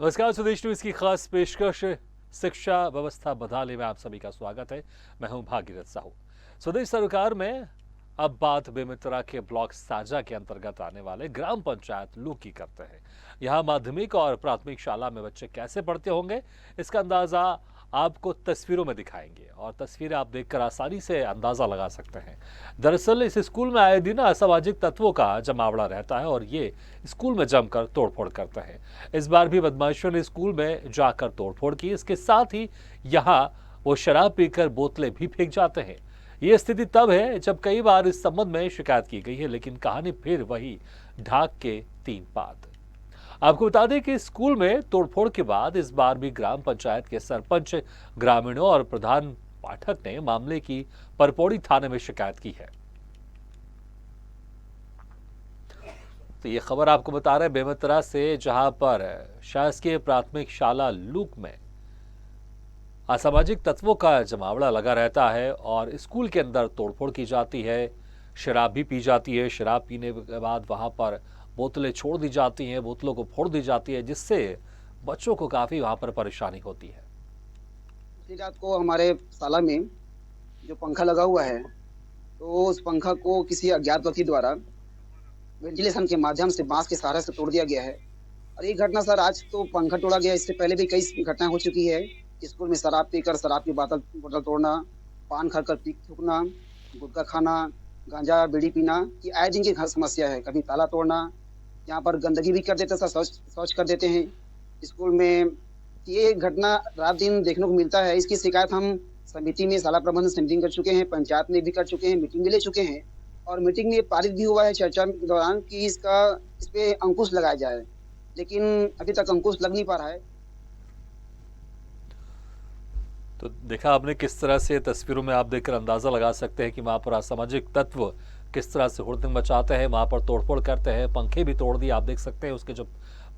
नमस्कार, स्वदेश न्यूज की खास पेशकश शिक्षा व्यवस्था बदहाली में आप सभी का स्वागत है। मैं हूं भागीरथ साहू। स्वदेश सरकार में अब बात बेमित्रा के ब्लॉक साजा के अंतर्गत आने वाले ग्राम पंचायत लू की करते हैं। यहां माध्यमिक और प्राथमिक शाला में बच्चे कैसे पढ़ते होंगे, इसका अंदाजा आपको तस्वीरों में दिखाएंगे और तस्वीरें आप देखकर आसानी से अंदाजा लगा सकते हैं। दरअसल इस स्कूल में आए दिन असामाजिक तत्वों का जमावड़ा रहता है और ये स्कूल में जमकर तोड़फोड़ करते हैं। इस बार भी बदमाशों ने स्कूल में जाकर तोड़फोड़ की। इसके साथ ही यहाँ वो शराब पीकर बोतलें भी फेंक जाते हैं। ये स्थिति तब है जब कई बार इस संबंध में शिकायत की गई है, लेकिन कहानी फिर वही ढाक के 3 पात। आपको बता दें कि स्कूल में तोड़फोड़ के बाद इस बार भी ग्राम पंचायत के सरपंच, ग्रामीणों और प्रधान पाठक ने मामले की परपौड़ी थाने में शिकायत की है। तो ये खबर आपको बता रहे हैं बेमित्रा से, जहां पर शासकीय प्राथमिक शाला लूक में असामाजिक तत्वों का जमावड़ा लगा रहता है और स्कूल के अंदर तोड़फोड़ की जाती है, शराब भी पी जाती है। शराब पीने के बाद वहां पर बोतलें छोड़ दी जाती हैं, बोतलों को फोड़ दी जाती है, जिससे बच्चों को काफी वहां पर परेशानी होती है। पिछली रात को हमारे शाला में जो पंखा लगा हुआ है, तो उस पंखा को किसी अज्ञात व्यक्ति द्वारा वेंटिलेशन के माध्यम से बांस के सहारे से तोड़ दिया गया है। और ये घटना सर, आज तो पंखा तोड़ा गया, इससे पहले भी कई घटनाएं हो चुकी है। स्कूल में शराब पीकर शराब की बोतल तोड़ना, पान खाकर पीक थूकना, गुटखा खाना, गांजा बीड़ी पीना, ये आए दिन की समस्या है। कभी ताला तोड़ना, यहाँ पर गंदगी भी कर देते हैं, शौच कर देते हैं स्कूल में। ये घटना रात दिन देखने को मिलता है। इसकी शिकायत हम समिति में, शाला प्रबंधन समिति में कर चुके हैं, पंचायत में भी कर चुके हैं, मीटिंग भी ले चुके हैं और मीटिंग में पारित भी हुआ है चर्चा के दौरान कि इस पे अंकुश लगाया जाए, लेकिन अभी तक अंकुश लग नहीं पा रहा है। तो देखा आपने किस तरह से तस्वीरों में आप देखकर अंदाजा लगा सकते हैं कि वहां पर असामाजिक तत्व किस तरह से हुड़दंग मचाते हैं, वहां पर तोड़फोड़ करते हैं। पंखे भी तोड़ दिए, आप देख सकते हैं उसके जो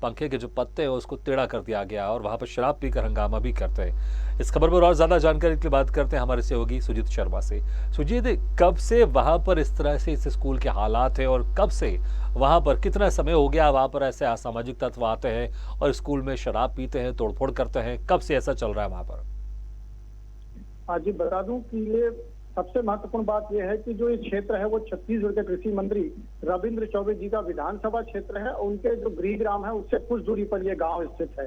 पंखे के जो पत्ते हैं उसको टेढ़ा कर दिया गया और वहां पर शराब पीकर हंगामा भी करते हैं। इस खबर पर और ज्यादा जानकारी के लिए बात करते हैं हमारे सहयोगी सुजीत शर्मा से। सुजीत, कब से वहां पर इस तरह से इस स्कूल के हालात है और कब से वहां पर, कितना समय हो गया वहां पर ऐसे असामाजिक तत्व आते हैं और स्कूल में शराब पीते हैं, तोड़फोड़ करते हैं? कब से ऐसा चल रहा है वहां पर? आज जी बता दूं कि ये सबसे महत्वपूर्ण बात यह है कि जो ये क्षेत्र है वो छत्तीसगढ़ के कृषि मंत्री रविंद्र चौबे जी का विधानसभा क्षेत्र है और उनके जो गृह ग्राम है उससे कुछ दूरी पर ये गांव स्थित है।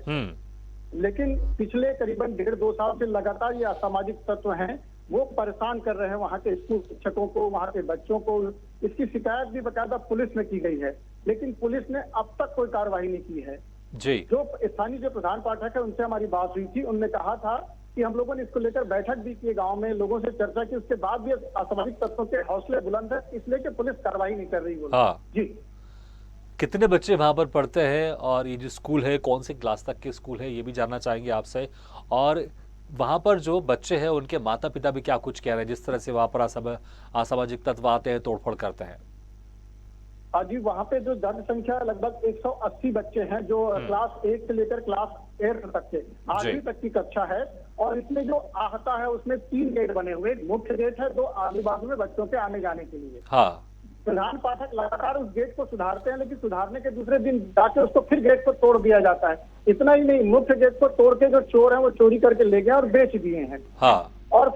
लेकिन पिछले करीबन 1.5-2 साल से लगातार ये असामाजिक तत्व हैं, वो परेशान कर रहे हैं वहाँ के स्कूल शिक्षकों को, वहाँ के बच्चों को। इसकी शिकायत भी बकायदा पुलिस में की गई है, लेकिन पुलिस ने अब तक कोई कार्रवाई नहीं की है जी। जो स्थानीय जो प्रधान पाठक है उनसे हमारी बात हुई थी, उन्होंने कहा था कि हम लोगों ने इसको लेकर बैठक भी की, गांव में लोगों से चर्चा की, उसके बाद भी असामाजिक तत्वों के हौसले बुलंद है, इसलिए कि पुलिस कार्रवाई नहीं कर रही। हाँ जी। कितने बच्चे वहां पर पढ़ते हैं और ये जो स्कूल है कौन सी क्लास तक के स्कूल है, ये भी जानना चाहेंगे आपसे। और वहां पर जो बच्चे हैं उनके माता पिता भी क्या कुछ कह रहे हैं, जिस तरह से वहां पर असामाजिक तत्व आते हैं, तोड़फोड़ करते हैं? जी, वहाँ पे जो दर्ज संख्या लगभग 180 बच्चे हैं जो क्लास 1 से लेकर क्लास 8 तक के 8वीं तक की कक्षा है। और इसमें जो आहता है उसमें 3 गेट बने हुए, एक मुख्य गेट है, 2 आगे बाजू में बच्चों के आने जाने के लिए। हाँ। प्रधान पाठक लगातार उस गेट को सुधारते हैं, लेकिन सुधारने के दूसरे दिन जाके उसको फिर गेट को तोड़ दिया जाता है। इतना ही नहीं, मुख्य गेट को तोड़ के जो चोर है वो चोरी करके ले गए और बेच दिए हैं। हाँ। और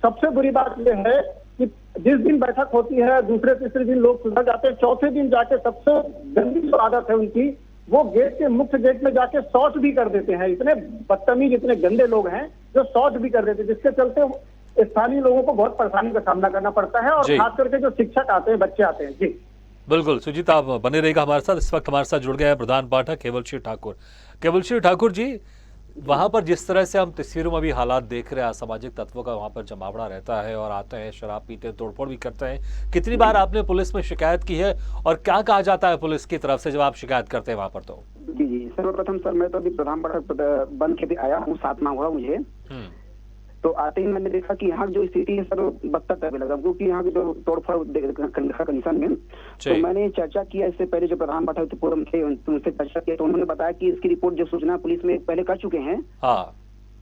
सबसे बुरी बात यह है कि जिस दिन बैठक होती है दूसरे तीसरे दिन लोग सुधर जाते हैं, चौथे दिन जाके सबसे गंदी जो आदत है उनकी, वो गेट के मुख्य गेट में जाके शौच भी कर देते हैं। इतने बदतमीज, इतने गंदे लोग हैं जो शौच भी कर देते हैं, जिसके चलते स्थानीय लोगों को बहुत परेशानी का सामना करना पड़ता है और खास करके जो शिक्षक आते हैं, बच्चे आते हैं। जी बिल्कुल सुजीत, आप बने रहेगा हमारे साथ। इस वक्त हमारे साथ जुड़ गए हैं प्रधान पाठक केवल सिंह ठाकुर। केवल सिंह ठाकुर जी, वहां पर जिस तरह से हम तस्वीरों में भी हालात देख रहे हैं, असामाजिक तत्वों का वहां पर जमावड़ा रहता है और आते हैं, शराब पीते हैं, तोड़फोड़ भी करते हैं। कितनी बार आपने पुलिस में शिकायत की है और क्या कहा जाता है पुलिस की तरफ से जब आप शिकायत करते हैं वहां पर? तो जी सर्वप्रथम सर, मैं तो अभी प्रधान पाठक बन के भी आया हूँ, 7 माह हुआ मुझे। तो आते ही मैंने देखा कि यहाँ जो स्थिति है सर बदतर तक लगा, क्योंकि यहाँ की जो तोड़फोड़ कंडीशन में। तो मैंने चर्चा किया, इससे पहले जो प्रधान पाठक पूर्व थे उनसे चर्चा किया, तो उन्होंने बताया कि इसकी रिपोर्ट जो सूचना पुलिस में पहले कर चुके हैं। हाँ।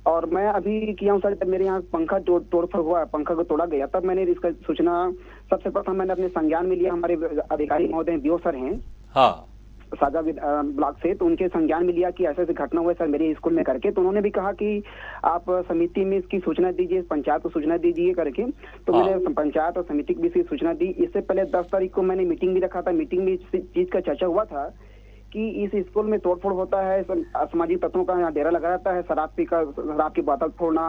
और मैं अभी किया हूँ सर, जब मेरे यहाँ पंखा तोड़फोड़ हुआ, पंखा को तोड़ा गया, तब मैंने इसका सूचना सबसे प्रथम मैंने अपने संज्ञान में लिया। हमारे अधिकारी महोदय बीओ सर हैं। हाँ। साजा ब्लॉक से, तो उनके संज्ञान में लिया कि ऐसे ऐसे घटना हुआ सर मेरे स्कूल में करके। तो उन्होंने भी कहा कि आप समिति में इसकी सूचना दीजिए, पंचायत को सूचना दीजिए करके। तो मैंने पंचायत और समिति को भी इसकी सूचना दी। इससे पहले 10 तारीख को मैंने मीटिंग भी रखा था। मीटिंग में इस चीज का चर्चा हुआ था कि इस स्कूल में तोड़फोड़ होता है, असामाजिक तत्वों का यहाँ डेरा लगा रहता है, शराब की बोतल फोड़ना,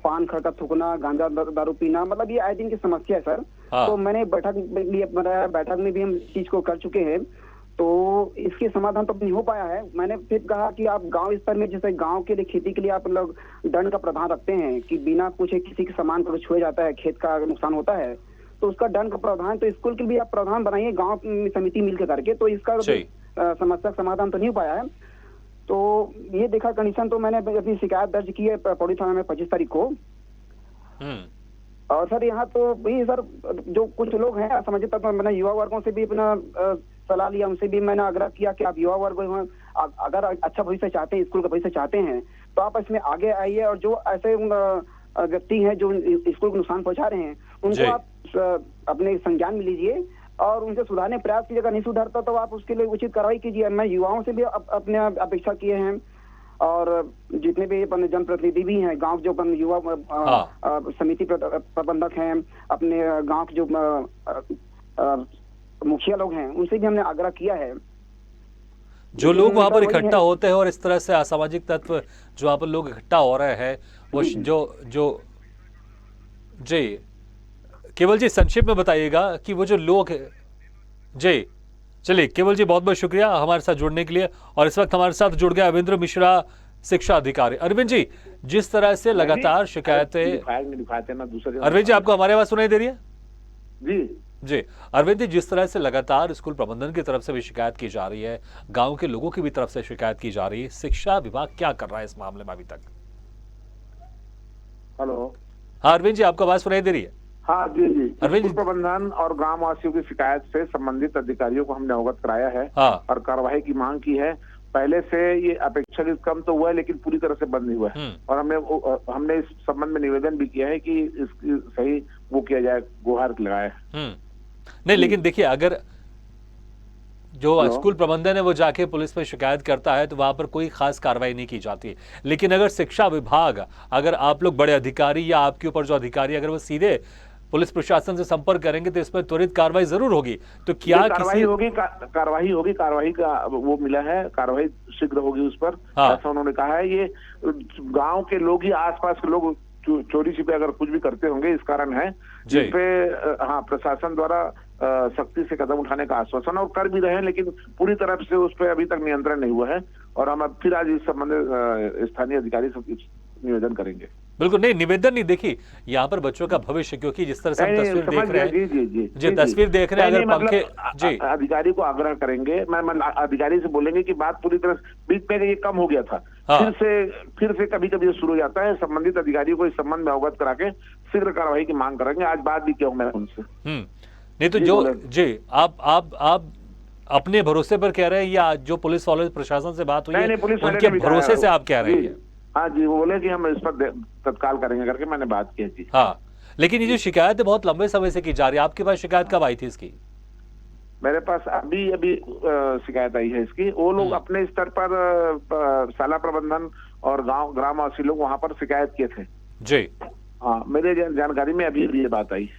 पान खड़का थूकना, गांजा दारू पीना, मतलब ये आए दिन की समस्या है सर। तो मैंने बैठक में भी हम इस चीज को कर चुके हैं। तो इसके समाधान तो नहीं हो पाया है। मैंने फिर कहा कि आप गांव स्तर में, जैसे गांव के लिए खेती के लिए आप लोग दंड का प्रावधान रखते हैं कि बिना कुछ किसी के सामान को छुए जाता है, खेत का नुकसान होता है, तो उसका दंड का प्रावधान तो स्कूल के लिए आप प्रावधान बनाइए गांव समिति मिलकर करके। तो इसका समस्या का समाधान तो नहीं हो पाया है। तो ये देखा कंडीशन, तो मैंने अपनी शिकायत दर्ज की है पौड़ी थाना में 25 तारीख को। और सर यहाँ तो वही सर, जो कुछ लोग हैं असामाजिक तत्व, मैंने युवा वर्गों से भी अपना सलाह लिया, उनसे भी मैंने आग्रह किया कि आप युवा वर्ग अगर अच्छा भविष्य चाहते हैं, स्कूल का भविष्य चाहते हैं, तो आप इसमें आगे आइए। और जो ऐसे व्यक्ति हैं जो स्कूल को नुकसान पहुंचा रहे हैं, उनको आप अपने संज्ञान में लीजिए और उनसे सुधारने प्रयास कीजिए। अगर नहीं सुधारता तो आप उसके लिए उचित कार्रवाई कीजिए। मैं युवाओं से भी अपने अपेक्षा किए हैं, और जितने भी अपने जनप्रतिनिधि भी हैं, गांव जो युवा समिति प्रबंधक हैं, अपने गांव के जो मुखिया लोग हैं, उनसे भी हमने आग्रह किया है। जो लोग वहां पर इकट्ठा होते हैं और इस तरह से असामाजिक तत्व जो वहां पर लोग इकट्ठा हो रहे हैं, वो जो जी केवल जी संक्षेप में बताइएगा कि वो जो लोग जी। चलिए केवल जी, बहुत बहुत शुक्रिया हमारे साथ जुड़ने के लिए। और इस वक्त हमारे साथ जुड़ गया अरविंद मिश्रा, शिक्षा अधिकारी। अरविंद जी, जिस तरह से लगातार शिकायतें, अरविंद जी आपको हमारी आवाज सुनाई दे रही है? जी अरविंद जी, जिस तरह से लगातार स्कूल प्रबंधन की तरफ से भी शिकायत की जा रही है, गांव के लोगों की भी तरफ से शिकायत की जा रही है, शिक्षा विभाग क्या कर रहा है इस मामले में अभी तक? हेलो, हाँ अरविंद जी, आपको आवाज सुनाई दे रही है? हाँ जी जी। स्कूल प्रबंधन और ग्राम वासियों की शिकायत से संबंधित अधिकारियों को हमने अवगत कराया है और कार्रवाई की मांग की है। पहले से ये अपेक्षाकृत कम तो हुआ है, लेकिन पूरी तरह से बंद नहीं हुआ है। और हमने इस संबंध में निवेदन भी किया है कि इसकी सही वो किया जाए, गुहार लगाए। नहीं, लेकिन देखिए, अगर जो स्कूल प्रबंधन है वो जाके पुलिस में शिकायत करता है तो वहां पर कोई खास कार्रवाई नहीं की जाती। लेकिन अगर शिक्षा विभाग, अगर आप लोग बड़े अधिकारी या आपके ऊपर जो अधिकारी, अगर वो सीधे पुलिस प्रशासन से संपर्क करेंगे तो इसमें त्वरित कार्रवाई जरूर होगी। तो क्या कार्रवाई होगी? कार्रवाई का वो मिला है, कार्रवाई शीघ्र होगी उस पर, ऐसा उन्होंने कहा है। ये गांव के लोग ही, आसपास के लोग चोरी छिपे अगर कुछ भी करते होंगे, इस कारण है जिसपे प्रशासन द्वारा सख्ती से कदम उठाने का आश्वासन और कर भी रहे हैं, लेकिन पूरी तरह से उस पर अभी तक नियंत्रण नहीं हुआ है। और हम अब फिर आज इस संबंध स्थानीय अधिकारी से निवेदन करेंगे। बिल्कुल नहीं, निवेदन नहीं, देखिए यहाँ पर बच्चों का भविष्य, क्योंकि जिस तरह से हम तस्वीर देख रहे हैं, जी तस्वीर देख रहे हैं, अगर पंखे जी अधिकारी को आग्रह करेंगे, मैं अधिकारी से बोलेंगे कि बात पूरी तरह बीच में ये कम हो गया था, फिर से कभी कभी शुरू हो जाता है। संबंधित अधिकारियों को इस संबंध में अवगत करा के शीघ्र कार्रवाई की मांग करेंगे। आज बात भी किया हूं मैं उनसे। नहीं तो जो जी आप अपने भरोसे पर कह रहे हैं या जो पुलिस वाले प्रशासन से बात हुई है उनके भरोसे से आप कह रहे हैं? हाँ जी, वो बोले कि हम इस पर तत्काल करेंगे करके मैंने बात की थी। हाँ, लेकिन ये जो शिकायत है बहुत लंबे समय से की जा रही है, आपके पास शिकायत कब आई थी इसकी? मेरे पास अभी शिकायत आई है इसकी। वो लोग अपने स्तर पर शाला प्रबंधन और ग्रामवासी लोग वहां पर शिकायत किए थे जी। हाँ, मेरे जानकारी में अभी ये बात आई।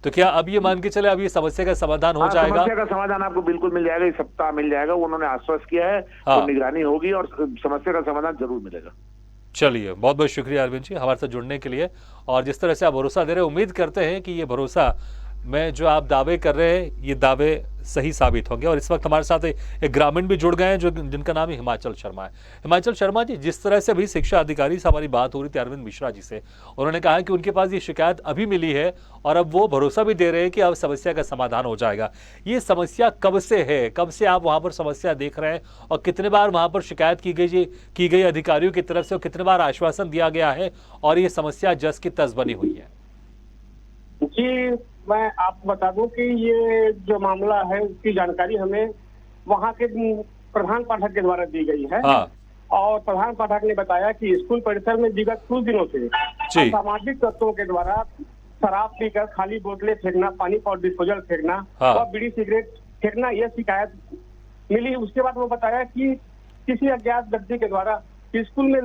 तो क्या अब ये मान के चले अब ये समस्या का समाधान हो जाएगा? समस्या का समाधान आपको बिल्कुल मिल जाएगा, इस सप्ताह मिल जाएगा। उन्होंने आश्वस्त किया है, तो निगरानी होगी और समस्या का समाधान जरूर मिलेगा। चलिए, बहुत बहुत शुक्रिया अरविंद जी हमारे साथ जुड़ने के लिए। और जिस तरह से आप भरोसा दे रहे हैं, उम्मीद करते हैं कि ये भरोसा में जो आप दावे कर रहे हैं ये दावे सही साबित होंगे। और इस वक्त हमारे साथ एक ग्रामीण भी जुड़ गए हैं जो जिनका नाम हिमाचल शर्मा है। हिमाचल शर्मा जी, जिस तरह से अभी शिक्षा अधिकारी से हमारी बात हो रही थी अरविंद मिश्रा जी से, उन्होंने कहा कि उनके पास ये शिकायत अभी मिली है और अब वो भरोसा भी दे रहे हैं कि अब समस्या का समाधान हो जाएगा। ये समस्या कब से है, कब से आप वहां पर समस्या देख रहे हैं और कितने बार वहां पर शिकायत की गई अधिकारियों की तरफ से और कितने बार आश्वासन दिया गया है और ये समस्या जस की तस बनी हुई है? जी, मैं आपको बता दूं कि ये जो मामला है उसकी जानकारी हमें वहां के प्रधान पाठक के द्वारा दी गई है। और प्रधान पाठक ने बताया कि स्कूल परिसर में विगत कुछ दिनों से सामाजिक तत्वों के द्वारा शराब पीकर खाली बोतलें फेंकना, पानी और डिस्पोजल फेंकना और बीड़ी सिगरेट फेंकना, यह शिकायत मिली। उसके बाद वो बताया कि किसी अज्ञात व्यक्ति के द्वारा स्कूल में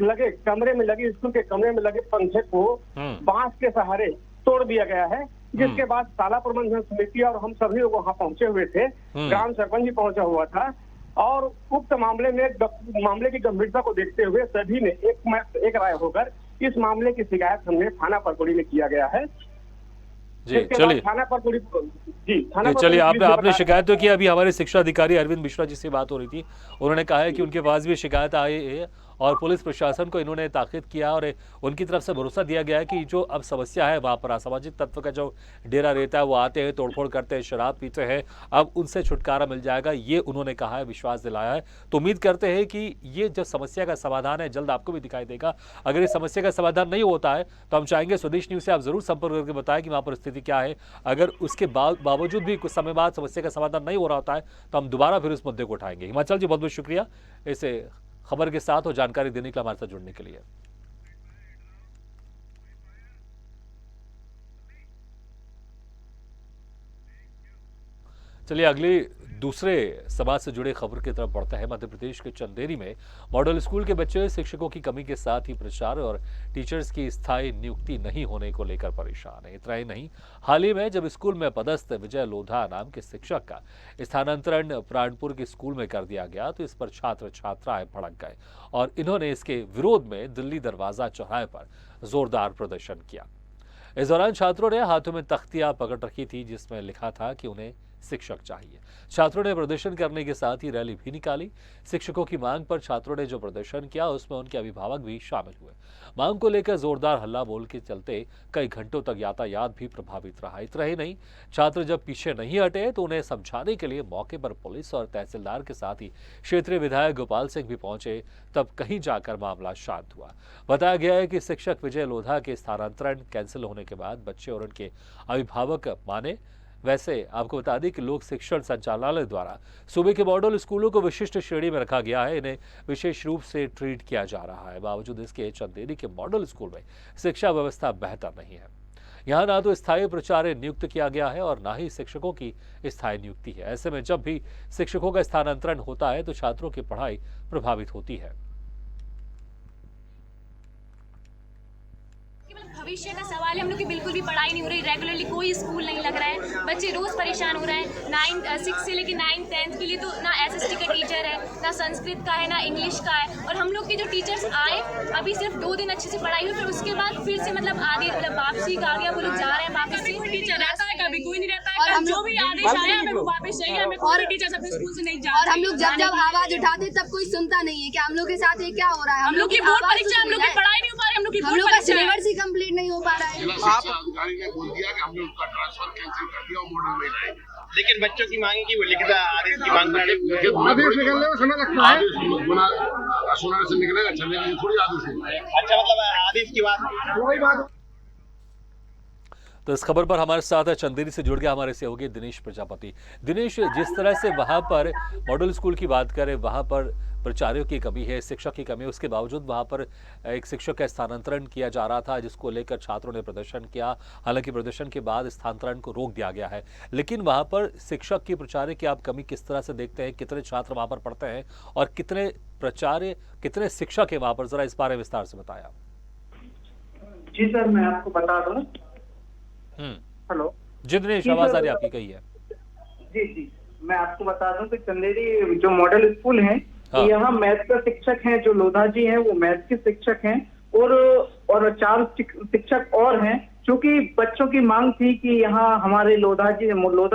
लगे कमरे में लगे स्कूल के कमरे में लगे पंखे को बांस के सहारे तोड़ दिया गया है, जिसके बाद शाला प्रबंधन समिति और हम सभी लोग वहां पहुंचे हुए थे, ग्राम सरपंच भी पहुंचा हुआ था, और उक्त मामले की गंभीरता को देखते हुए सभी ने एक राय होकर इस मामले की शिकायत हमने थाना परकोड़ी में किया गया है। जी चलिए, थाना परकोड़ी चलिए आपने शिकायत तो की। अभी हमारे शिक्षा अधिकारी अरविंद मिश्रा जी से बात हो रही थी, उन्होंने कहा है कि उनके पास भी शिकायत आई है और पुलिस प्रशासन को इन्होंने ताकीद किया और उनकी तरफ से भरोसा दिया गया है कि जो अब समस्या है वहाँ पर असामाजिक तत्व का जो डेरा रहता है वो आते हैं, तोड़फोड़ करते हैं, शराब पीते हैं, अब उनसे छुटकारा मिल जाएगा, ये उन्होंने कहा है, विश्वास दिलाया है। तो उम्मीद करते हैं कि ये जो समस्या का समाधान है जल्द आपको भी दिखाई देगा। अगर इस समस्या का समाधान नहीं होता है तो हम चाहेंगे स्वदेश न्यूज़ से आप जरूर संपर्क करके बताएं कि वहाँ पर स्थिति क्या है। अगर उसके बावजूद भी कुछ समय बाद समस्या का समाधान नहीं हो रहा होता है तो हम दोबारा फिर उस मुद्दे को उठाएंगे। हिमाचल जी, बहुत बहुत शुक्रिया इसे खबर के साथ और जानकारी देने के लिए, हमारे साथ जुड़ने के लिए। चलिए अगली दूसरे समाज से जुड़े खबर की तरफ बढ़ता है। मध्य प्रदेश के चंदेरी में मॉडल स्कूल के बच्चे शिक्षकों की कमी के साथ ही प्रचार और टीचर्स की स्थायी नियुक्ति नहीं होने को लेकर परेशान है। इतना ही नहीं, हाल ही में जब स्कूल में पदस्थ विजय लोधा नाम के शिक्षक का स्थानांतरण प्राणपुर के स्कूल में कर दिया गया तो इस पर छात्र छात्राएं भड़क गए और इन्होंने इसके विरोध में दिल्ली दरवाजा चौराहे पर जोरदार प्रदर्शन किया। इस दौरान छात्रों ने हाथों में तख्तियां पकड़ रखी थी जिसमें लिखा था कि उन्हें शिक्षक चाहिए। छात्रों ने प्रदर्शन करने के साथ ही रैली भी निकाली। शिक्षकों की मांग पर छात्रों ने जो प्रदर्शन किया उसमें उनके अभिभावक भी शामिल हुए। मांग को लेकर जोरदार हल्ला बोल के चलते कई घंटों तक यातायात भी प्रभावित रहा। इतना ही नहीं, छात्र जब पीछे नहीं हटे तो उन्हें समझाने के लिए मौके पर पुलिस और तहसीलदार के साथ ही क्षेत्रीय विधायक गोपाल सिंह भी पहुंचे, तब कहीं जाकर मामला शांत हुआ। बताया गया है कि शिक्षक विजय लोधा के स्थानांतरण कैंसिल होने के बाद बच्चे और उनके अभिभावक माने। वैसे आपको बता दें कि लोक शिक्षण संचालनालय द्वारा सूबे के मॉडल स्कूलों को विशिष्ट श्रेणी में रखा गया है, इन्हें विशेष रूप से ट्रीट किया जा रहा है। बावजूद इसके चंदेरी के मॉडल स्कूल में शिक्षा व्यवस्था बेहतर नहीं है। यहाँ ना तो स्थायी प्राचार्य नियुक्त किया गया है और ना ही शिक्षकों की स्थायी नियुक्ति है। ऐसे में जब भी शिक्षकों का स्थानांतरण होता है तो छात्रों की पढ़ाई प्रभावित होती है। भविष्य का सवाल है, हम लोग की बिल्कुल भी पढ़ाई नहीं हो रही, रेगुलरली कोई स्कूल नहीं लग रहा है, बच्चे रोज परेशान हो रहे हैं। 6 से लेकर 9, 10 के लिए तो ना SST का टीचर है, ना संस्कृत का है, ना इंग्लिश का है, और हम लोग के जो टीचर्स आए अभी सिर्फ 2 दिन अच्छे से पढ़ाई हुई, फिर उसके बाद फिर से आगे वापसी का आ गया, वो लोग जा रहे हैं वापस से। टीचर रहता है, कभी कोई नहीं रहता है, जो भी आदेश आया हमें वो वापस चाहिए, हमें कोई टीचर अपने स्कूल से नहीं जा। और हम लोग जब आवाज उठाते तब कोई सुनता नहीं है कि हम लोग के साथ ये क्या हो रहा है। हम लोग की बोर्ड परीक्षा, हम लोग की पढ़ाई नहीं हो पा रही, हम लोग का सिलेबस ही कंप्लीट नहीं हो पा रहा है। अधिकारी ने बोल दिया कि हमने उसका ट्रांसफर कैंसिल कर दिया और मॉडल में लाएंगे, लेकिन बच्चों की मांगे की वो लिखित आदेश की मांग कर आदेश निकलने में समय लगता है। सुनाने से निकलेगा, चलने में थोड़ी आदेश है। अच्छा, मतलब आदेश की बात। तो इस खबर पर हमारे साथ चंदेरी से जुड़ गया हमारे सहयोगी दिनेश प्रजापति। दिनेश, जिस तरह से वहां पर मॉडल स्कूल की बात करें, वहां पर प्राचार्यों की कमी है, शिक्षक की कमी है, उसके बावजूद वहां पर एक शिक्षक का स्थानांतरण किया जा रहा था जिसको लेकर छात्रों ने प्रदर्शन किया। हालांकि प्रदर्शन के बाद स्थानांतरण को रोक दिया गया है, लेकिन वहां पर शिक्षक की प्राचार्य की आप कमी किस तरह से देखते हैं? कितने छात्र वहां पर पढ़ते हैं और कितने प्राचार्य, कितने शिक्षक है वहां पर? जरा इस बारे में विस्तार से बताया। जी सर, मैं आपको बता दूं। हेलो जी दिनेश, आवाज आ रही आपकी, कही है। जी, मैं आपको बता दूं कि चंदेरी जो मॉडल स्कूल है, हाँ। यहाँ मैथ का शिक्षक हैं, जो लोधा जी हैं वो मैथ के शिक्षक हैं, और 4 शिक्षक और हैं। क्योंकि बच्चों की मांग थी कि यहाँ हमारे लोधा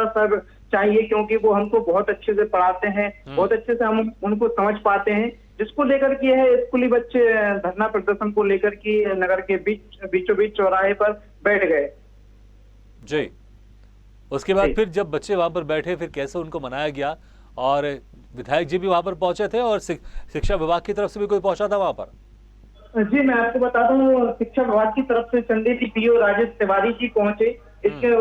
सर चाहिए, क्योंकि वो हमको बहुत अच्छे से पढ़ाते हैं, बहुत अच्छे से हम उनको समझ पाते हैं, जिसको लेकर के है स्कूली बच्चे धरना प्रदर्शन को लेकर की नगर के बीचों बीच चौराहे पर बैठ गए। जी, उसके बाद फिर जब बच्चे वहां पर बैठे फिर कैसे उनको मनाया गया? और विधायक जी भी वहां पर पहुंचे थे और शिक्षा विभाग की तरफ से भी कोई पहुंचा था वहां पर? जी, मैं आपको बता दूं, शिक्षा विभाग की तरफ से चंदेरी PO राजेश तिवारी जी पहुंचे, इसके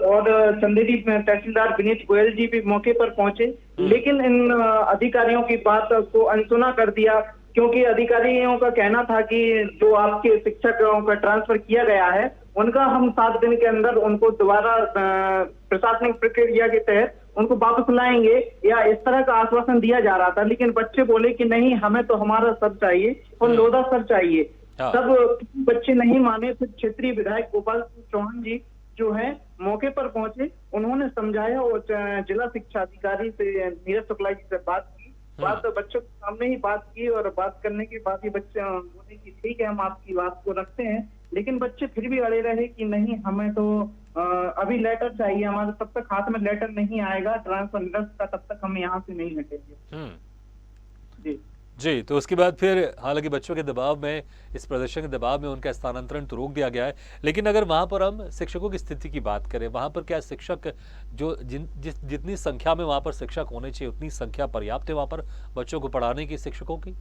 और चंदेरी तहसीलदार विनीत गोयल जी भी मौके पर पहुंचे, लेकिन इन अधिकारियों की बात को अनसुना कर दिया। क्योंकि अधिकारियों का कहना था कि जो आपके शिक्षकों का ट्रांसफर किया गया है उनका हम 7 दिन के अंदर उनको दोबारा प्रशासनिक प्रक्रिया के तहत उनको वापस लाएंगे, या इस तरह का आश्वासन दिया जा रहा था। लेकिन बच्चे बोले कि नहीं, हमें तो हमारा सर चाहिए और लोधा सर चाहिए। तब बच्चे नहीं माने। फिर क्षेत्रीय विधायक गोपाल चौहान जी जो है मौके पर पहुंचे, उन्होंने समझाया और जिला शिक्षा अधिकारी से नीरज शुक्ला जी से बात की। बात बच्चों के सामने ही बात की, और बात करने के बाद ही बच्चे बोले कि ठीक है, हम आपकी बात को रखते हैं। लेकिन बच्चे फिर भी अड़े रहे कि नहीं, हमें तो अभी लेटर चाहिए, हमारे तब तक हाथ में लेटर नहीं आएगा ट्रांसफर निरस्त का, तब तक हम यहाँ से नहीं हटेंगे। जी, तो उसके बाद फिर हालांकि बच्चों के दबाव में, इस प्रदर्शन के दबाव में उनका स्थानांतरण तो रोक दिया गया है। लेकिन अगर वहां पर हम शिक्षकों की स्थिति की बात करें, वहां पर क्या शिक्षक जो जितनी संख्या में वहां पर शिक्षक होने चाहिए उतनी संख्या पर्याप्त है वहां पर बच्चों को पढ़ाने की शिक्षकों की?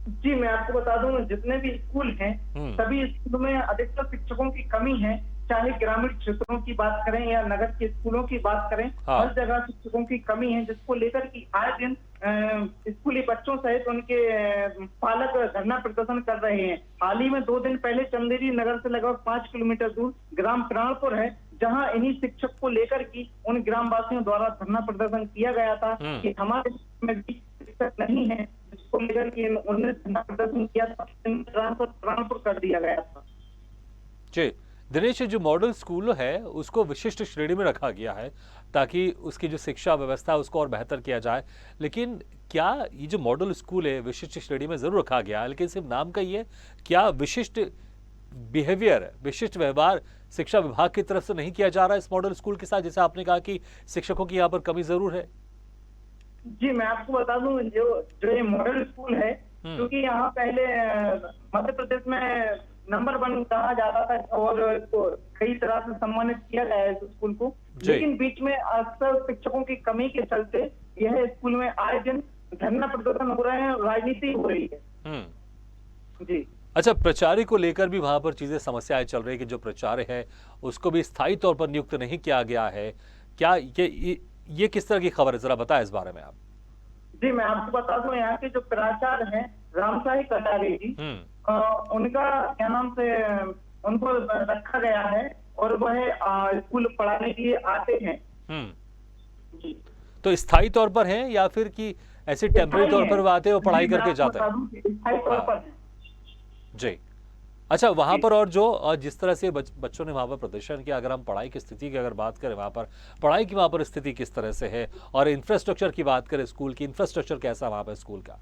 जी, मैं आपको बता दूं, जितने भी स्कूल हैं सभी स्कूलों में अधिकतर शिक्षकों की कमी है। चाहे ग्रामीण क्षेत्रों की बात करें या नगर के स्कूलों की बात करें, हर जगह शिक्षकों की कमी है, जिसको लेकर कि आए दिन स्कूली बच्चों सहित उनके पालक धरना प्रदर्शन कर रहे हैं। हाल ही में 2 दिन पहले चंदेरी नगर से लगभग 5 किलोमीटर दूर ग्राम प्राणपुर है, जहां इन्हीं शिक्षक को लेकर की उन ग्रामवासियों द्वारा धरना प्रदर्शन किया गया था कि हमारे में भी शिक्षक नहीं है, जिसको लेकर के उन्होंने धरना प्रदर्शन किया था, प्राणपुर कर दिया गया था। जी दिनेश, जो मॉडल स्कूल है उसको विशिष्ट श्रेणी में रखा गया है ताकि उसकी जो शिक्षा व्यवस्था है उसको और बेहतर किया जाए। लेकिन क्या ये जो मॉडल स्कूल है विशिष्ट श्रेणी में जरूर रखा गया है, लेकिन सिर्फ नाम का ही है, क्या विशिष्ट बिहेवियर, विशिष्ट व्यवहार शिक्षा विभाग की तरफ से नहीं किया जा रहा है इस मॉडल स्कूल के साथ? जैसे आपने कहा कि शिक्षकों की यहाँ पर कमी जरूर है। जी, मैं आपको बता दूं, जो ये मॉडल स्कूल है, क्योंकि यहाँ पहले मध्य प्रदेश में नंबर 1 कहा जाता था और कई तरह से सम्मानित किया गया है इस स्कूल को। लेकिन बीच में अक्सर शिक्षकों की कमी के चलते यह स्कूल में आए दिन धरना प्रदर्शन हो रहे हैं, राजनीति हो रही है। जी अच्छा, प्राचार्य को लेकर भी वहां पर चीजें समस्याएं चल रही है कि जो प्राचार्य है उसको भी स्थायी तौर पर नियुक्त नहीं किया गया है। क्या ये किस तरह की खबर है, जरा बताएं इस बारे में आप। जी, मैं आपको बता दूं, यहाँ के जो प्राचार्य हैं रामशाही कटारे जी, उनका क्या नाम से उनको रखा गया है और वह स्कूल पढ़ाने के लिए आते हैं। जी, तो स्थायी तौर पर हैं या फिर कि ऐसे टेम्परेरी तौर पर वो आते हैं और पढ़ाई करके जाते हैं? स्थायी तौर पर हैं। जी, अच्छा, वहां पर और जिस तरह से बच्चों ने वहां पर प्रदर्शन किया, अगर हम पढ़ाई की स्थिति की अगर बात करें, वहां पर पढ़ाई की वहां पर स्थिति किस तरह से है, और इंफ्रास्ट्रक्चर की बात करें, स्कूल की इंफ्रास्ट्रक्चर कैसा वहां पर स्कूल का?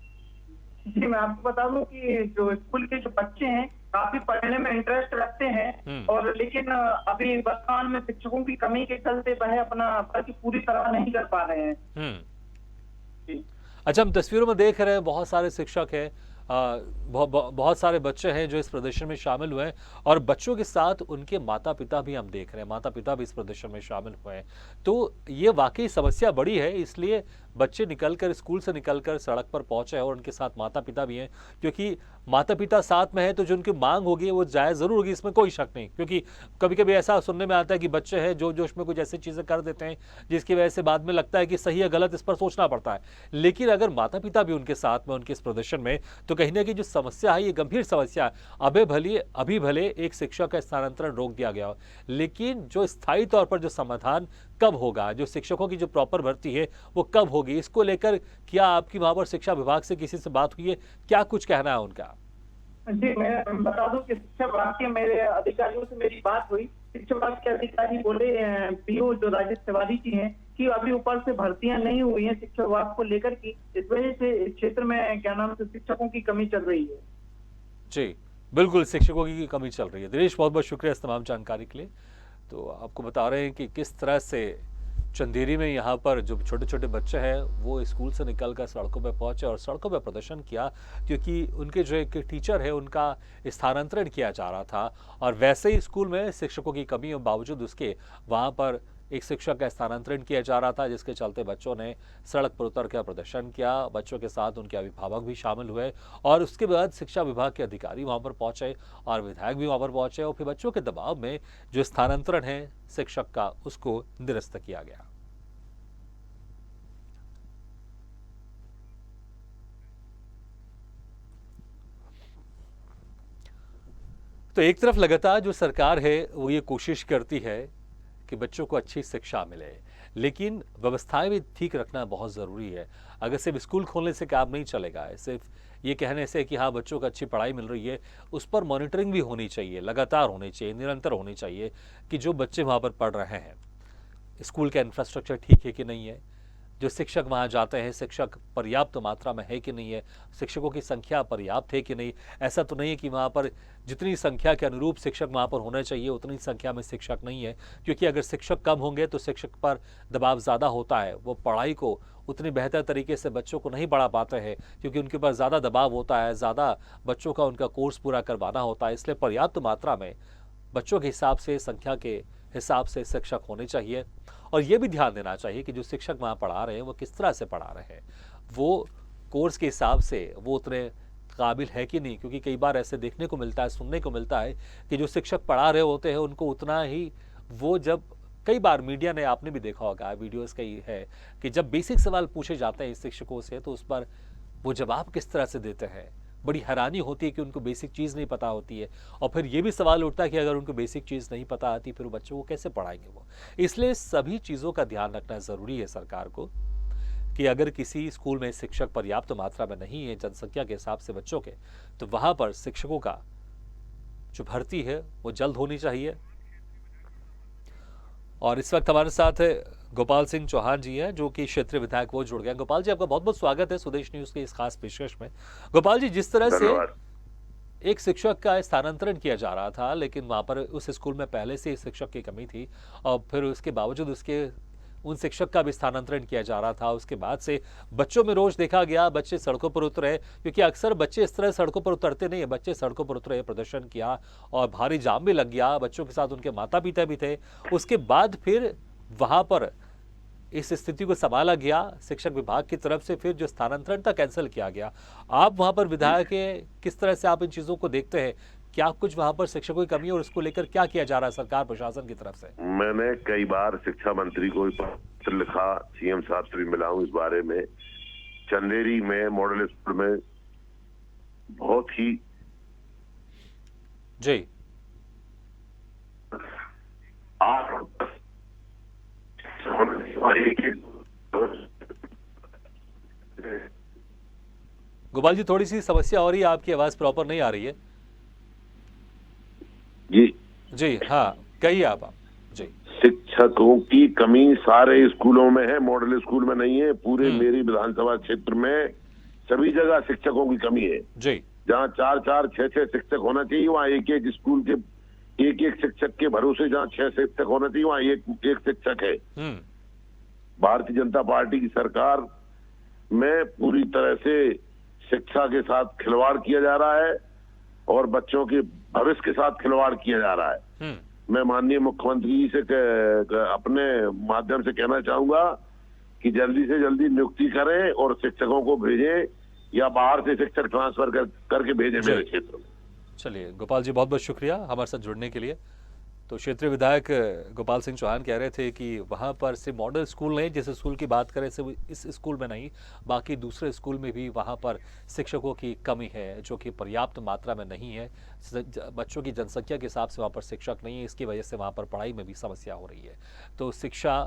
जी, मैं आपको बता दूं कि जो स्कूल के जो बच्चे हैं काफी पढ़ने में इंटरेस्ट रखते हैं, और लेकिन अभी वर्तमान में शिक्षकों की कमी के चलते वह अपना पढ़ाई पूरी तरह नहीं कर पा रहे हैं। अच्छा, हम तस्वीरों में देख रहे हैं बहुत सारे शिक्षक हैं, बहुत सारे बच्चे हैं जो इस प्रदर्शन में शामिल हुए हैं, और बच्चों के साथ उनके माता पिता भी हम देख रहे हैं, माता पिता भी इस प्रदर्शन में शामिल हुए हैं। तो ये वाकई समस्या बड़ी है, इसलिए बच्चे निकलकर, स्कूल से निकलकर सड़क पर पहुंचे हैं, और उनके साथ माता पिता भी हैं, क्योंकि माता पिता साथ में है तो जो उनकी मांग होगी वो जायज़ जरूर होगी, इसमें कोई शक नहीं। क्योंकि कभी कभी ऐसा सुनने में आता है कि बच्चे हैं जो जोश में कुछ ऐसी चीज़ें कर देते हैं जिसकी वजह से बाद में लगता है कि सही है गलत, इस पर सोचना पड़ता है। लेकिन अगर माता पिता भी उनके साथ में, उनके इस प्रदर्शन में, तो कहीं ना कहीं जो समस्या है, ये गंभीर समस्या है। अभी भले एक शिक्षक का स्थानांतरण रोक दिया गया हो, लेकिन जो स्थायी तौर पर जो समाधान कब होगा, जो शिक्षकों की जो प्रॉपर भर्ती है वो कब होगी, इसको लेकर क्या आपकी वहां पर शिक्षा विभाग से किसी से बात हुई है? क्या कुछ कहना है उनका? जी, मैं बता दूं कि शिक्षा विभाग के मेरे अधिकारियों से मेरी बात हुई। शिक्षा विभाग के अधिकारी बोले, पीओ जो राजेश तिवारी जी हैं, कि अभी ऊपर से भर्तियां नहीं हुई हैं शिक्षा विभाग को लेकर की, इस वजह से इस क्षेत्र में क्या नाम से शिक्षकों की कमी चल रही है। जी बिल्कुल, शिक्षकों की कमी चल रही है। दिनेश, बहुत बहुत शुक्रिया इस तमाम जानकारी के लिए। तो आपको बता रहे हैं कि किस तरह से चंदेरी में यहाँ पर जो छोटे छोटे बच्चे हैं वो स्कूल से निकलकर सड़कों पर पहुंचे और सड़कों पर प्रदर्शन किया, क्योंकि उनके जो एक टीचर है उनका स्थानांतरण किया जा रहा था, और वैसे ही स्कूल में शिक्षकों की कमी के बावजूद उसके वहाँ पर एक शिक्षक का स्थानांतरण किया जा रहा था, जिसके चलते बच्चों ने सड़क पर उतर कर प्रदर्शन किया। बच्चों के साथ उनके अभिभावक भी शामिल हुए, और उसके बाद शिक्षा विभाग के अधिकारी वहां पर पहुंचे और विधायक भी वहां पर पहुंचे, और फिर बच्चों के दबाव में जो स्थानांतरण है शिक्षक का, उसको निरस्त किया गया। तो एक तरफ लगातार जो सरकार है वो ये कोशिश करती है कि बच्चों को अच्छी शिक्षा मिले, लेकिन व्यवस्थाएं भी ठीक रखना बहुत ज़रूरी है। अगर सिर्फ स्कूल खोलने से काम नहीं चलेगा, सिर्फ ये कहने से कि हाँ बच्चों को अच्छी पढ़ाई मिल रही है, उस पर मॉनिटरिंग भी होनी चाहिए, लगातार होनी चाहिए, निरंतर होनी चाहिए कि जो बच्चे वहाँ पर पढ़ रहे हैं स्कूल का इंफ्रास्ट्रक्चर ठीक है कि नहीं है, जो शिक्षक वहाँ जाते हैं शिक्षक पर्याप्त मात्रा में है कि नहीं है, शिक्षकों की संख्या पर्याप्त है कि नहीं। ऐसा तो नहीं है कि वहाँ पर जितनी संख्या के अनुरूप शिक्षक वहाँ पर होने चाहिए उतनी संख्या में शिक्षक नहीं है, क्योंकि अगर शिक्षक कम होंगे तो शिक्षक पर दबाव ज़्यादा होता है, वो पढ़ाई को उतनी बेहतर तरीके से बच्चों को नहीं पढ़ा पाते हैं क्योंकि उनके ऊपर ज़्यादा दबाव होता है, ज़्यादा बच्चों का उनका कोर्स पूरा करवाना होता है। इसलिए पर्याप्त मात्रा में बच्चों के हिसाब से, संख्या के हिसाब से शिक्षक होने चाहिए। और ये भी ध्यान देना चाहिए कि जो शिक्षक वहाँ पढ़ा रहे हैं वो किस तरह से पढ़ा रहे हैं, वो कोर्स के हिसाब से वो उतने काबिल है कि नहीं, क्योंकि कई बार ऐसे देखने को मिलता है, सुनने को मिलता है कि जो शिक्षक पढ़ा रहे होते हैं उनको उतना ही, वो जब कई बार मीडिया ने, आपने भी देखा होगा, वीडियोस कई है कि जब बेसिक सवाल पूछे जाते हैं शिक्षकों से तो उस पर वो जवाब किस तरह से देते हैं, बड़ी हैरानी होती है कि उनको बेसिक चीज़ नहीं पता होती है। और फिर ये भी सवाल उठता है कि अगर उनको बेसिक चीज़ नहीं पता आती फिर बच्चों को कैसे पढ़ाएंगे वो। इसलिए सभी चीज़ों का ध्यान रखना ज़रूरी है सरकार को कि अगर किसी स्कूल में शिक्षक पर्याप्त मात्रा में नहीं है जनसंख्या के हिसाब से बच्चों के, तो वहाँ पर शिक्षकों का जो भर्ती है वो जल्द होनी चाहिए। और इस वक्त हमारे साथ गोपाल सिंह चौहान जी हैं जो कि क्षेत्रीय विधायक वो जुड़ गए। गोपाल जी, आपका बहुत बहुत स्वागत है स्वदेश न्यूज के इस खास पेशकश में। गोपाल जी, जिस तरह से एक शिक्षक का स्थानांतरण किया जा रहा था, लेकिन वहां पर उस स्कूल में पहले से शिक्षक की कमी थी और फिर उसके बावजूद उसके उन शिक्षक का भी स्थानांतरण किया जा रहा था, उसके बाद से बच्चों में रोष देखा गया, बच्चे सड़कों पर उतरे, क्योंकि अक्सर बच्चे इस तरह सड़कों पर उतरते नहीं है, बच्चे सड़कों पर उतरे, प्रदर्शन किया और भारी जाम भी लग गया, बच्चों के साथ उनके माता पिता भी थे। उसके बाद फिर वहां पर इस स्थिति को संभाला गया शिक्षक विभाग की तरफ से, फिर जो स्थानांतरण था कैंसिल किया गया। आप वहां पर विधायक हैं, किस तरह से आप इन चीजों को देखते हैं? क्या कुछ वहां पर शिक्षकों की कमी है और उसको लेकर क्या किया जा रहा है सरकार प्रशासन की तरफ से? मैंने कई बार शिक्षा मंत्री को पत्र लिखा, सीएम साहब से भी मिला हूं इस बारे में। चंदेरी में मॉडल स्कूल में बहुत ही जी गोपाल जी, थोड़ी सी समस्या हो रही है, आपकी आवाज प्रॉपर नहीं आ रही है। जी हाँ, कहिए आप जी। शिक्षकों की कमी सारे स्कूलों में है, मॉडल स्कूल में नहीं है। पूरे मेरी विधानसभा क्षेत्र में सभी जगह शिक्षकों की कमी है जी। जहाँ 4-4, 6-6 शिक्षक होना चाहिए, वहाँ एक स्कूल के एक शिक्षक के भरोसे जहाँ 6 शिक्षक होना चाहिए वहाँ एक शिक्षक है। भारतीय जनता पार्टी की सरकार में पूरी तरह से शिक्षा के साथ खिलवाड़ किया जा रहा है और बच्चों के भविष्य के साथ खिलवाड़ किया जा रहा है। मैं माननीय मुख्यमंत्री जी से अपने माध्यम से कहना चाहूंगा कि जल्दी से जल्दी नियुक्ति करें और शिक्षकों को भेजें या बाहर से शिक्षक ट्रांसफर करके भेजें मेरे क्षेत्र में। चलिए गोपाल जी, बहुत बहुत शुक्रिया हमारे साथ जुड़ने के लिए। तो क्षेत्रीय विधायक गोपाल सिंह चौहान कह रहे थे कि वहाँ पर सिर्फ मॉडल स्कूल नहीं, जिस स्कूल की बात करें सिर्फ इस स्कूल में नहीं, बाकी दूसरे स्कूल में भी वहाँ पर शिक्षकों की कमी है जो कि पर्याप्त मात्रा में नहीं है। बच्चों की जनसंख्या के हिसाब से वहाँ पर शिक्षक नहीं है, इसकी वजह से वहाँ पर पढ़ाई में भी समस्या हो रही है। तो शिक्षा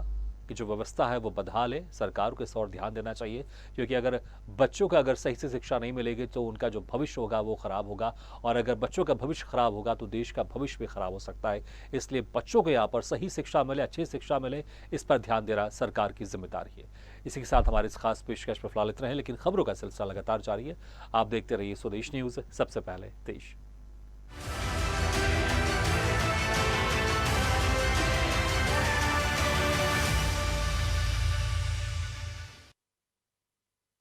की जो व्यवस्था है वो बदहाल है, सरकार को इस और ध्यान देना चाहिए, क्योंकि अगर बच्चों का अगर सही से शिक्षा नहीं मिलेगी तो उनका जो भविष्य होगा वो खराब होगा, और अगर बच्चों का भविष्य खराब होगा तो देश का भविष्य भी खराब हो सकता है। इसलिए बच्चों को यहाँ पर सही शिक्षा मिले, अच्छी शिक्षा मिले, इस पर ध्यान देना सरकार की जिम्मेदारी है। इसी के साथ हमारे इस खास पेशकश पर फिलहाल इतना है, लेकिन खबरों का सिलसिला लगातार जारी है। आप देखते रहिए स्वदेश न्यूज, सबसे पहले देश।